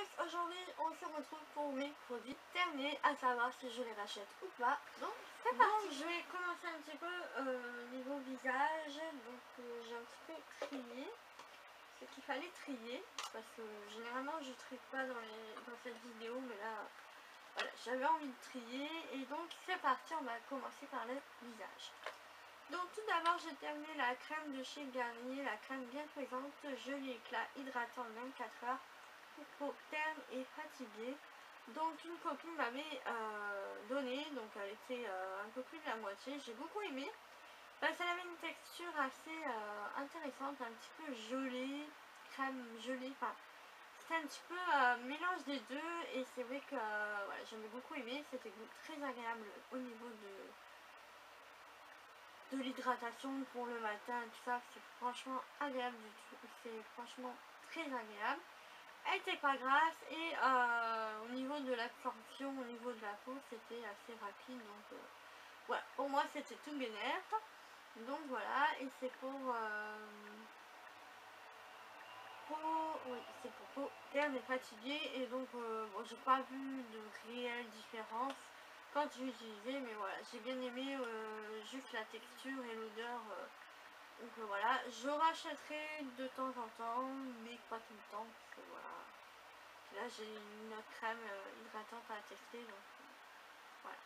tous, aujourd'hui on se retrouve pour mes produits terminés, à savoir si je les rachète ou pas. Donc c'est parti. Donc je vais commencer un petit peu niveau visage. Donc j'ai un petit peu trié ce qu'il fallait trier, parce que généralement je trie pas dans cette vidéo, mais là voilà, j'avais envie de trier. Et donc c'est parti, on va commencer par le visage. Donc tout d'abord j'ai terminé la crème de chez Garnier, la crème bien présente, joli éclat hydratant 24 heures pour peau terne et fatiguée. Donc une copine m'avait donné, donc elle était un peu plus de la moitié, j'ai beaucoup aimé. Parce qu'elle avait une texture assez intéressante, un petit peu gelée, crème gelée, enfin c'était un petit peu mélange des deux. Et c'est vrai que voilà, j'avais beaucoup aimé, c'était très agréable au niveau de l'hydratation pour le matin, tout ça, c'est franchement agréable du tout, c'est franchement très agréable. Elle était pas grasse et au niveau de l'absorption, au niveau de la peau, c'était assez rapide. Donc voilà, pour moi c'était tout bénef. Donc voilà, et c'est pour oui, c'est pour peau terne et fatiguée. Et donc bon, j'ai pas vu de réelle différence quand j'ai utilisé, mais voilà, j'ai bien aimé juste la texture et l'odeur. Donc voilà, je rachèterai de temps en temps, mais pas tout le temps, parce que voilà. Là j'ai une autre crème hydratante à tester, donc voilà.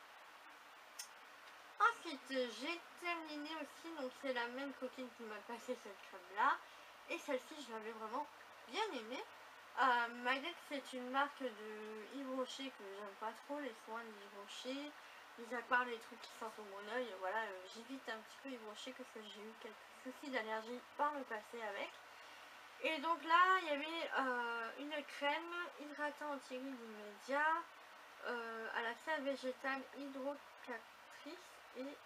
Ensuite j'ai terminé aussi, donc c'est la même coquine qui m'a passé cette crème là. Et celle-ci je l'avais vraiment bien aimée. Malgré que c'est une marque de Yves Rocher que j'aime pas trop, les soins d'Yves Rocher. Mis à part les trucs qui sortent au mon oeil, voilà, j'évite un petit peu Yves Rocher parce que j'ai eu quelques soucis d'allergie par le passé avec. Et donc là, il y avait une crème hydratant anti-rides immédiat à la sève végétale hydrocatrice, et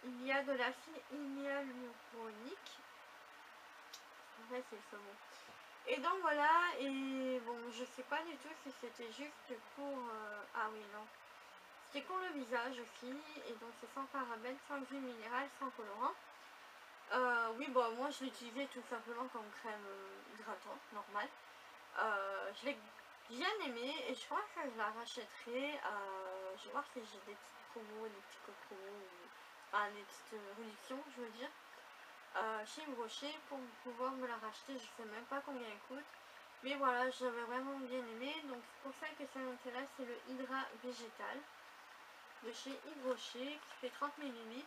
il y a de l'acide hyaluronique. En fait, c'est ce mot. Et donc voilà, et bon, je sais pas du tout si c'était juste pour... ah oui, non. C'était pour le visage aussi, et donc c'est sans parabènes, sans huile minérale, sans colorant. Oui, bon, moi je l'utilisais tout simplement comme crème hydratante, normale. Je l'ai bien aimée et je pense que je la rachèterai. Je vais voir si j'ai des petites promos, des petits codes promos, enfin des petites réductions, je veux dire, chez Yves Rocher pour pouvoir me la racheter. Je sais même pas combien elle coûte. Mais voilà, j'avais vraiment bien aimé. Donc c'est pour ça que ça m'intéresse, c'est le Hydra Végétal de chez Yves Rocher qui fait 30 ml.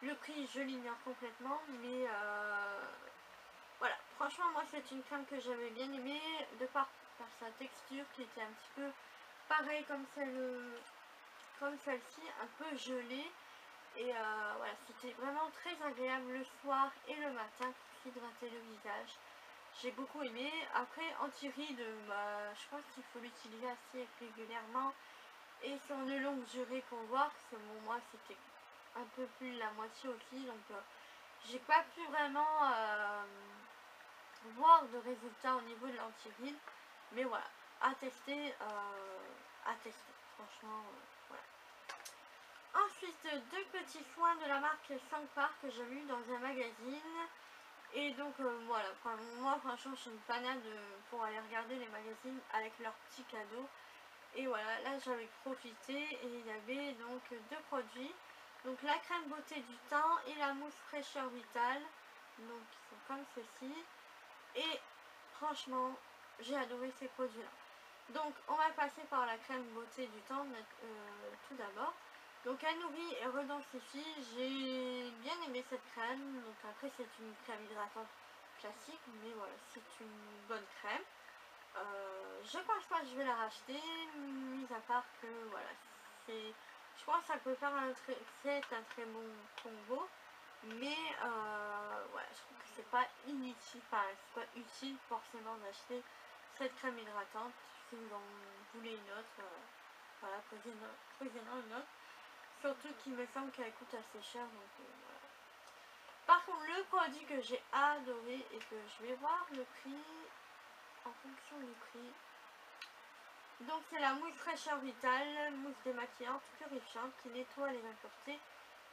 Le prix, je l'ignore complètement, mais voilà, franchement, moi, c'est une crème que j'avais bien aimée, de par sa texture qui était un petit peu pareil comme celle-ci, un peu gelée. Et voilà, c'était vraiment très agréable le soir et le matin pour s'hydrater le visage. J'ai beaucoup aimé. Après, anti-rides, je pense qu'il faut l'utiliser assez régulièrement et sur une longue durée pour voir, parce que bon, moi c'était un peu plus de la moitié aussi, donc j'ai pas pu vraiment voir de résultats au niveau de l'anti-rides, mais voilà, à tester, franchement, voilà. Ensuite, deux petits soins de la marque Sankpar que j'ai vu dans un magazine. Et donc voilà, enfin, moi franchement je suis une panade pour aller regarder les magazines avec leurs petits cadeaux. Et voilà, là j'avais profité et il y avait donc deux produits. Donc la crème beauté du teint et la mousse fraîcheur vitale. Donc ils sont comme ceci. Et franchement, j'ai adoré ces produits là. Donc on va passer par la crème beauté du teint tout d'abord. Donc elle nourrit et redensifie. J'ai bien aimé cette crème. Donc après c'est une crème hydratante classique, mais voilà, c'est une bonne crème. Je pense pas que je vais la racheter, mis à part que voilà, je pense que ça peut faire c'est un très bon combo, mais voilà, je trouve que c'est pas inutile, enfin c'est pas utile forcément d'acheter cette crème hydratante. Si vous en voulez une autre, voilà, prenez-en une autre, surtout qu'il me semble qu'elle coûte assez cher, donc voilà. Par contre, le produit que j'ai adoré et que je vais voir le prix en fonction du prix. Donc c'est la mousse fraîcheur vitale, mousse démaquillante purifiante qui nettoie les impuretés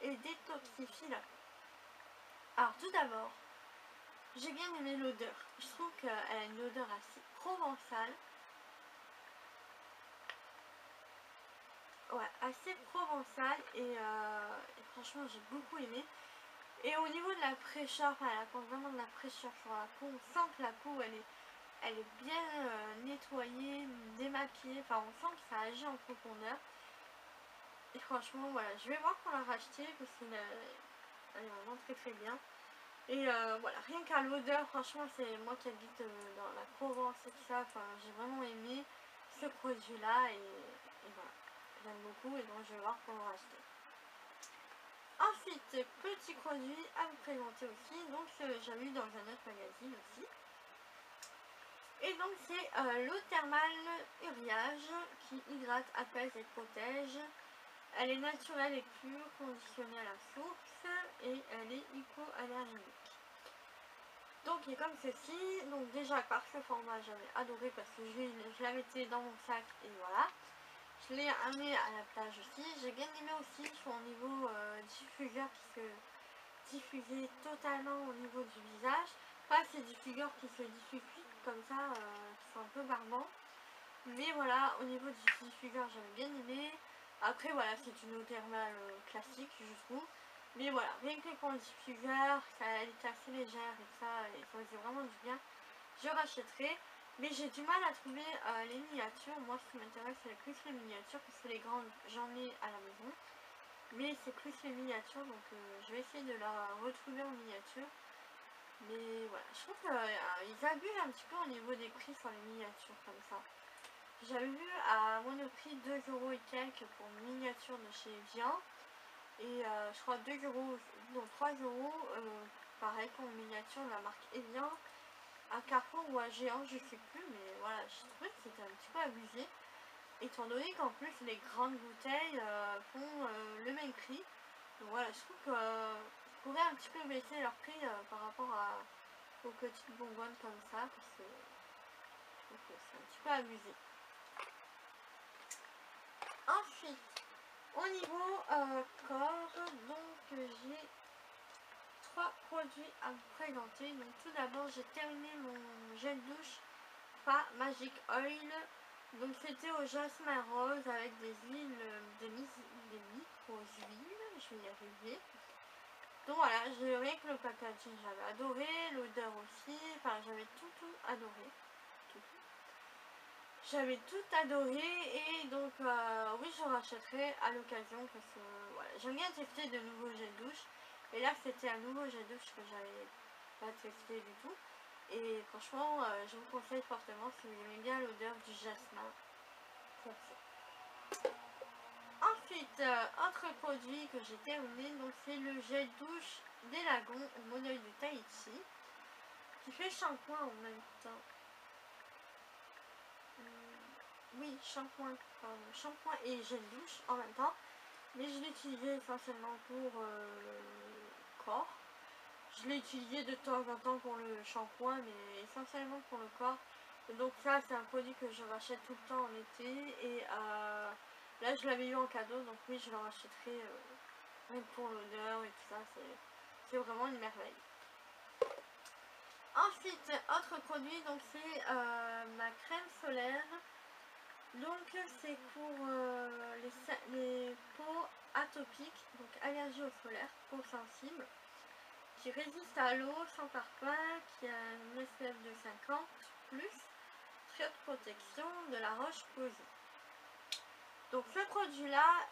et détoxifie la peau. Alors tout d'abord, j'ai bien aimé l'odeur. Je trouve qu'elle a une odeur assez provençale. ouais, assez provençal et franchement j'ai beaucoup aimé. Et au niveau de la fraîcheur, enfin, elle apporte vraiment de la fraîcheur sur la peau. On sent que la peau elle est bien nettoyée, démaquillée. Enfin, on sent que ça agit en profondeur. Et franchement, voilà, je vais voir pour la racheter parce qu'elle est vraiment très très bien. Et voilà, rien qu'à l'odeur, franchement, c'est moi qui habite dans la Provence et tout ça. Enfin, j'ai vraiment aimé ce produit-là et voilà, j'aime beaucoup et donc je vais voir pour le racheter. Ensuite, petit produit à vous présenter aussi, donc j'avais eu dans un autre magazine aussi. Et donc c'est l'eau thermale Uriage qui hydrate, apaise et protège. Elle est naturelle et pure, conditionnée à la source et elle est hypoallergénique. Donc il est comme ceci, donc déjà par ce format j'avais adoré parce que je la mettais dans mon sac et voilà. Je l'ai amené à la plage aussi. J'ai bien aimé aussi son niveau diffuseur qui se diffusait totalement au niveau du visage. Pas ces diffuseurs qui se diffusent comme ça, qui sont un peu barbants. Mais voilà, au niveau du diffuseur j'avais bien aimé. Après voilà, c'est une eau thermale classique je trouve. Mais voilà, rien que pour le diffuseur, elle était assez légère et ça, et ça faisait vraiment du bien. Je rachèterai. Mais j'ai du mal à trouver les miniatures. Moi, ce qui m'intéresse, c'est plus les miniatures, parce que les grandes, j'en ai à la maison. Mais c'est plus les miniatures, donc je vais essayer de la retrouver en miniature. Mais voilà, je trouve qu'ils abusent un petit peu au niveau des prix sur les miniatures, comme ça. J'avais vu à Monoprix 2 € et quelques pour une miniature de chez Evian. Et je crois 2 €, non 3 €, pareil pour une miniature de la marque Evian. À Carrefour ou à Géant, je sais plus, mais voilà, je trouvais que c'était un petit peu abusé, étant donné qu'en plus les grandes bouteilles font le même prix. Donc voilà, je trouve que pourraient un petit peu baisser leur prix par rapport aux petites bonbonnes comme ça, parce que je trouve que c'est un petit peu abusé. Ensuite, au niveau corps, donc j'ai 3 produits à vous présenter. Donc tout d'abord, j'ai terminé mon gel douche pas Magic Oil. Donc c'était au jasmin rose avec des huiles, des micro-huiles, je vais y arriver. Donc voilà, j'ai rien que le packaging j'avais adoré, l'odeur aussi, enfin j'avais tout adoré. J'avais tout adoré et donc oui je rachèterai à l'occasion parce que voilà, j'aime bien tester de nouveaux gels douche. Et là c'était un nouveau gel douche que j'avais pas testé du tout. Et franchement, je vous conseille fortement si vous aimez bien l'odeur du jasmin. Ensuite, autre produit que j'ai terminé, donc c'est le gel douche des lagons au modèle de Tahiti, qui fait shampoing en même temps. Oui, shampoing, pardon, shampoing et gel douche en même temps. Mais je l'ai utilisé essentiellement pour le corps. Je l'ai utilisé de temps en temps pour le shampoing, mais essentiellement pour le corps. Donc ça, c'est un produit que je rachète tout le temps en été. Et là, je l'avais eu en cadeau, donc oui, je le rachèterai même pour l'odeur et tout ça. C'est vraiment une merveille. Ensuite, autre produit, donc c'est ma crème solaire. Donc c'est pour les peaux atopiques, donc allergie au solaire, peau sensible, qui résiste à l'eau, sans parfum, qui a un SPF de 50 plus, très haute protection, de la roche posée. Donc ce produit là,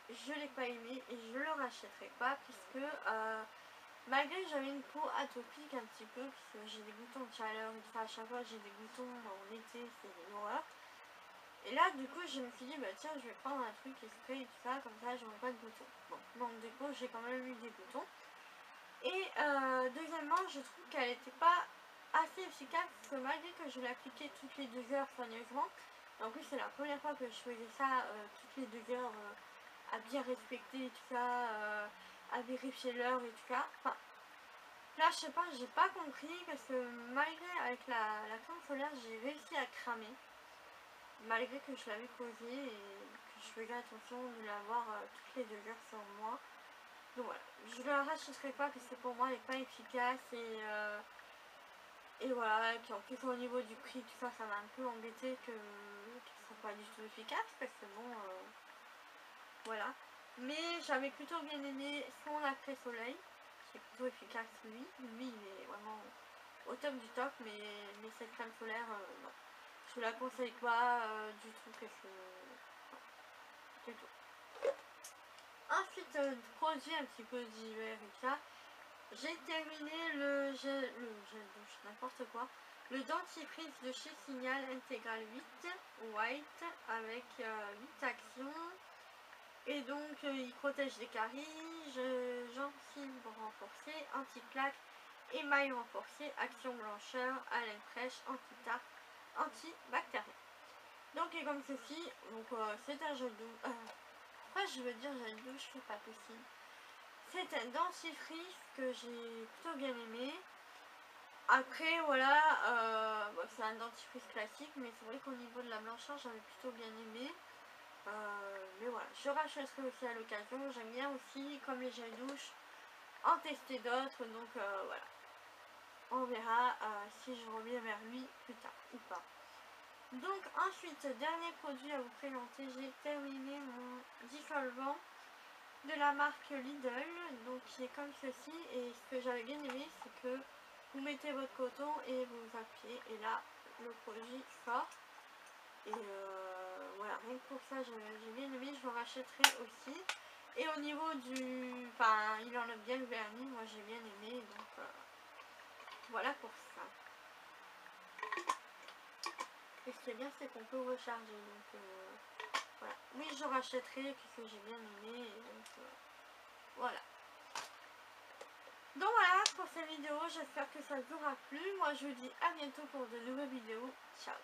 je l'ai pas aimé et je le rachèterai pas puisque malgré que j'avais une peau atopique un petit peu, puisque j'ai des boutons de chaleur et tout ça, à chaque fois j'ai des boutons en été, c'est une horreur. Et là du coup je me suis dit bah tiens je vais prendre un truc qui spray et tout ça, comme ça j'aurai pas de boutons. Bon, donc du coup j'ai quand même eu des boutons. Et deuxièmement, je trouve qu'elle n'était pas assez efficace parce que malgré que je l'appliquais toutes les 2 heures soigneusement, en plus c'est la première fois que je faisais ça toutes les 2 heures à bien respecter tout ça, à vérifier l'heure et tout ça. Enfin, là je sais pas, j'ai pas compris parce que malgré avec la crème solaire j'ai réussi à cramer, malgré que je l'avais posée et que je faisais attention de l'avoir toutes les 2 heures sur moi. Donc voilà, je ne la rachèterai pas parce que pour moi elle n'est pas efficace et voilà, et puis en plus au niveau du prix tout ça, ça m'a un peu embêté qu'elle ne soit pas du tout efficace parce que bon, voilà. Mais j'avais plutôt bien aimé son après-soleil, qui est plutôt efficace lui. Lui, il est vraiment au top du top, mais cette crème solaire, non. Je vous la conseille pas du tout, du tout. Ensuite, produit un petit peu d'hiver et ça. J'ai terminé le gel douche, n'importe quoi. Le dentifrice de chez Signal Intégral 8 White avec 8 actions. Et donc il protège des caries, gencives renforcées, anti-plaque, émail renforcé, action blancheur, haleine fraîche, anti-tarte, antibactérien. Donc et comme ceci, donc c'est un gel douche. Pourquoi je veux dire gel douche, c'est pas possible. C'est un dentifrice que j'ai plutôt bien aimé. Après voilà, bon, c'est un dentifrice classique, mais c'est vrai qu'au niveau de la blancheur j'avais plutôt bien aimé. Mais voilà, je rachèterai aussi à l'occasion. J'aime bien aussi, comme les gels douche, en tester d'autres. Donc voilà, on verra si je reviens vers lui plus tard ou pas. Donc ensuite, dernier produit à vous présenter, j'ai terminé mon dissolvant de la marque Lidl, donc qui est comme ceci. Et ce que j'avais bien aimé, c'est que vous mettez votre coton et vous appuyez, et là le produit sort. Et voilà, rien que pour ça j'ai bien aimé, je le rachèterai aussi. Et au niveau du... Enfin, il enlève bien le vernis, moi j'ai bien aimé, donc voilà pour ça. Et ce qui est bien, c'est qu'on peut recharger, donc voilà. Oui, je rachèterai puisque j'ai bien aimé, et donc voilà. Donc voilà pour cette vidéo, j'espère que ça vous aura plu. Moi je vous dis à bientôt pour de nouvelles vidéos. Ciao!